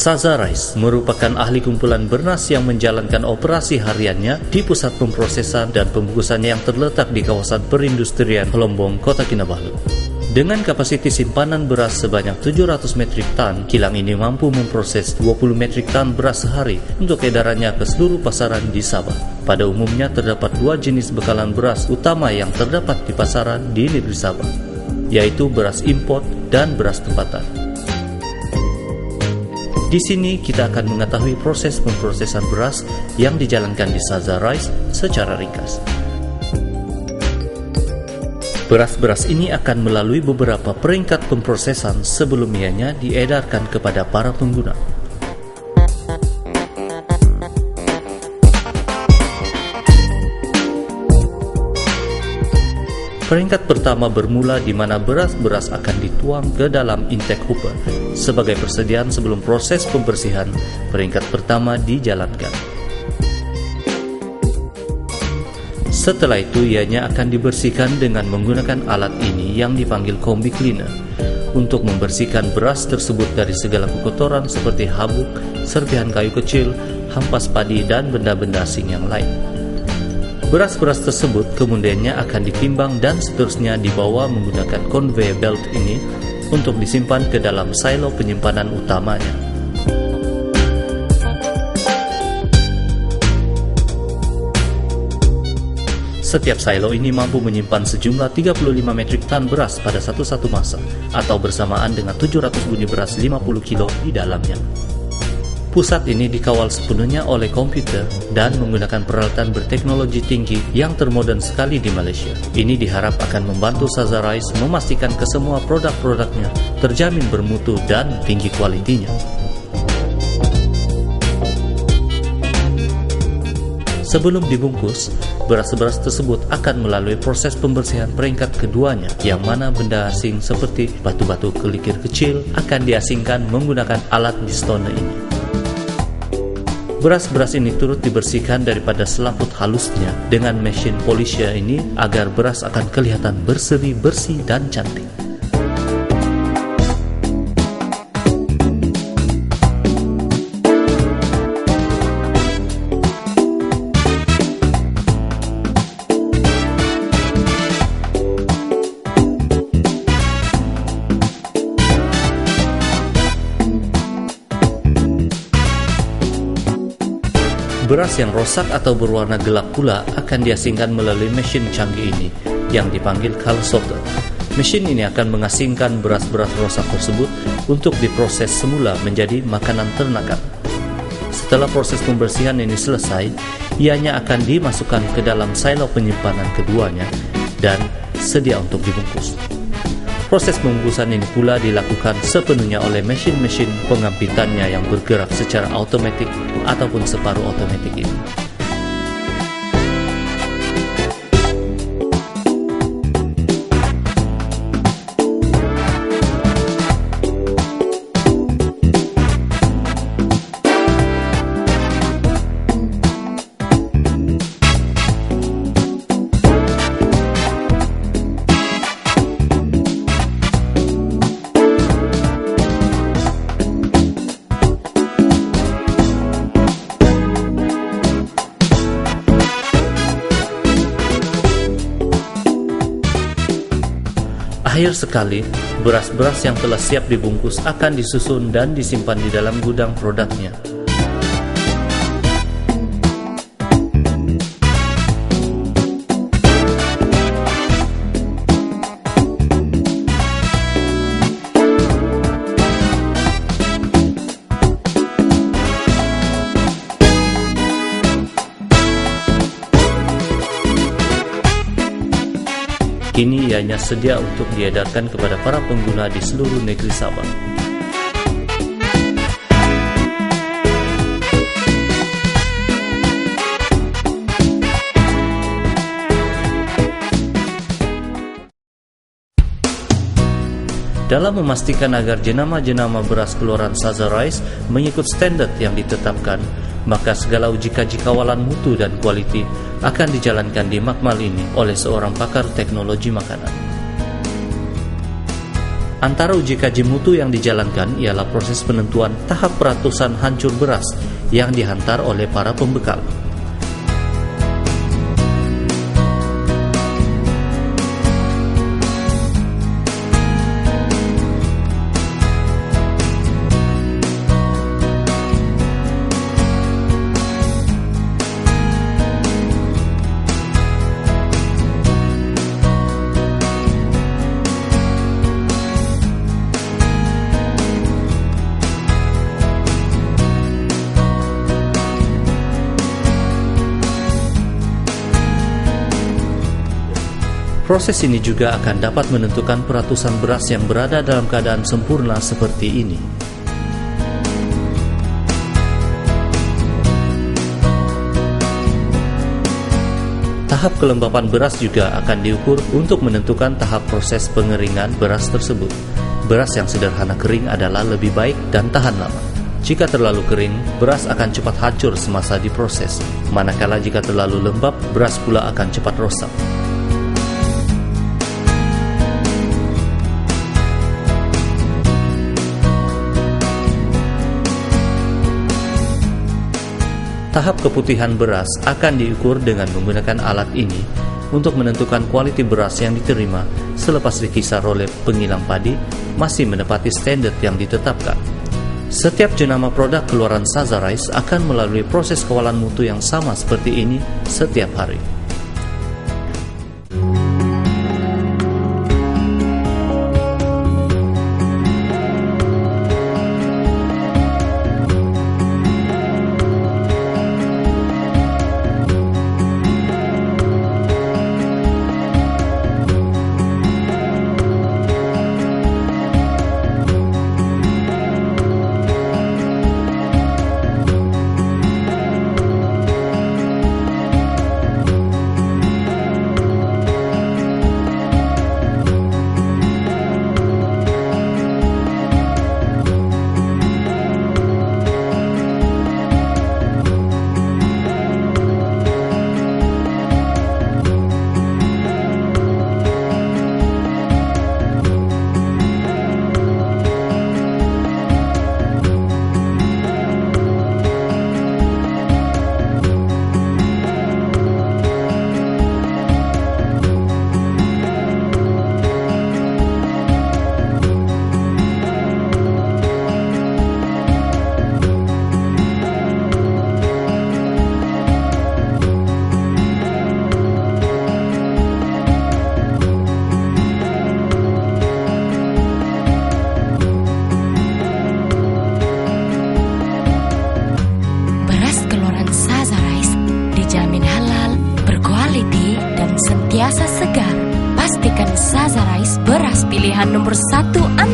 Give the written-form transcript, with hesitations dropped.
Saza Rice merupakan ahli kumpulan bernas yang menjalankan operasi hariannya di pusat pemprosesan dan pembungkusannya yang terletak di kawasan perindustrian Lombong, Kota Kinabalu. Dengan kapasitas simpanan beras sebanyak 700 metrik ton, kilang ini mampu memproses 20 metrik ton beras sehari untuk edarannya ke seluruh pasaran di Sabah. Pada umumnya terdapat dua jenis bekalan beras utama yang terdapat di pasaran di negeri Sabah, yaitu beras import dan beras tempatan. Di sini kita akan mengetahui proses pemprosesan beras yang dijalankan di Saza Rice secara ringkas. Beras-beras ini akan melalui beberapa peringkat pemprosesan sebelum ianya diedarkan kepada para pengguna. Peringkat pertama bermula di mana beras-beras akan dituang ke dalam intake hopper. Sebagai persediaan sebelum proses pembersihan, peringkat pertama dijalankan. Setelah itu, ianya akan dibersihkan dengan menggunakan alat ini yang dipanggil combi cleaner untuk membersihkan beras tersebut dari segala kotoran seperti habuk, serpihan kayu kecil, hampas padi, dan benda-benda asing yang lain. Beras-beras tersebut kemudiannya akan ditimbang dan seterusnya dibawa menggunakan conveyor belt ini untuk disimpan ke dalam silo penyimpanan utamanya. Setiap silo ini mampu menyimpan sejumlah 35 metrik ton beras pada satu masa, atau bersamaan dengan 700 bunyi beras 50 kilo di dalamnya. Pusat ini dikawal sepenuhnya oleh komputer dan menggunakan peralatan berteknologi tinggi yang termodern sekali di Malaysia. Ini diharap akan membantu Saza Rice memastikan kesemua produk-produknya terjamin bermutu dan tinggi kualitinya. Sebelum dibungkus, beras-beras tersebut akan melalui proses pembersihan peringkat keduanya, yang mana benda asing seperti batu-batu kelikir kecil akan diasingkan menggunakan alat distoner ini. Beras-beras ini turut dibersihkan daripada selaput halusnya dengan mesin polisher ini agar beras akan kelihatan berseri, bersih, dan cantik. Beras yang rosak atau berwarna gelap pula akan diasingkan melalui mesin canggih ini yang dipanggil color sorter. Mesin ini akan mengasingkan beras-beras rosak tersebut untuk diproses semula menjadi makanan ternakan. Setelah proses pembersihan ini selesai, ianya akan dimasukkan ke dalam silo penyimpanan keduanya dan sedia untuk dibungkus. Proses pembungkusan ini pula dilakukan sepenuhnya oleh mesin-mesin pengampitannya yang bergerak secara otomatis ataupun separuh otomatis ini. Akhir sekali, beras-beras yang telah siap dibungkus akan disusun dan disimpan di dalam gudang produknya. Kini ianya sedia untuk diedarkan kepada para pengguna di seluruh negeri Sabah. Dalam memastikan agar jenama-jenama beras keluaran Saza Rice mengikut standar yang ditetapkan, maka segala uji kaji kawalan mutu dan kualiti akan dijalankan di makmal ini oleh seorang pakar teknologi makanan. Antara uji kaji mutu yang dijalankan ialah proses penentuan tahap peratusan hancur beras yang dihantar oleh para pembekal. Proses ini juga akan dapat menentukan peratusan beras yang berada dalam keadaan sempurna seperti ini. Tahap kelembapan beras juga akan diukur untuk menentukan tahap proses pengeringan beras tersebut. Beras yang sederhana kering adalah lebih baik dan tahan lama. Jika terlalu kering, beras akan cepat hancur semasa diproses. Manakala jika terlalu lembab, beras pula akan cepat rosak. Tahap keputihan beras akan diukur dengan menggunakan alat ini untuk menentukan kualiti beras yang diterima selepas dikisar oleh pengilang padi masih menepati standar yang ditetapkan. Setiap jenama produk keluaran Saza Rice akan melalui proses kawalan mutu yang sama seperti ini setiap hari. Sentiasa segar. Pastikan Saza Rice beras pilihan nomor 1 Anda.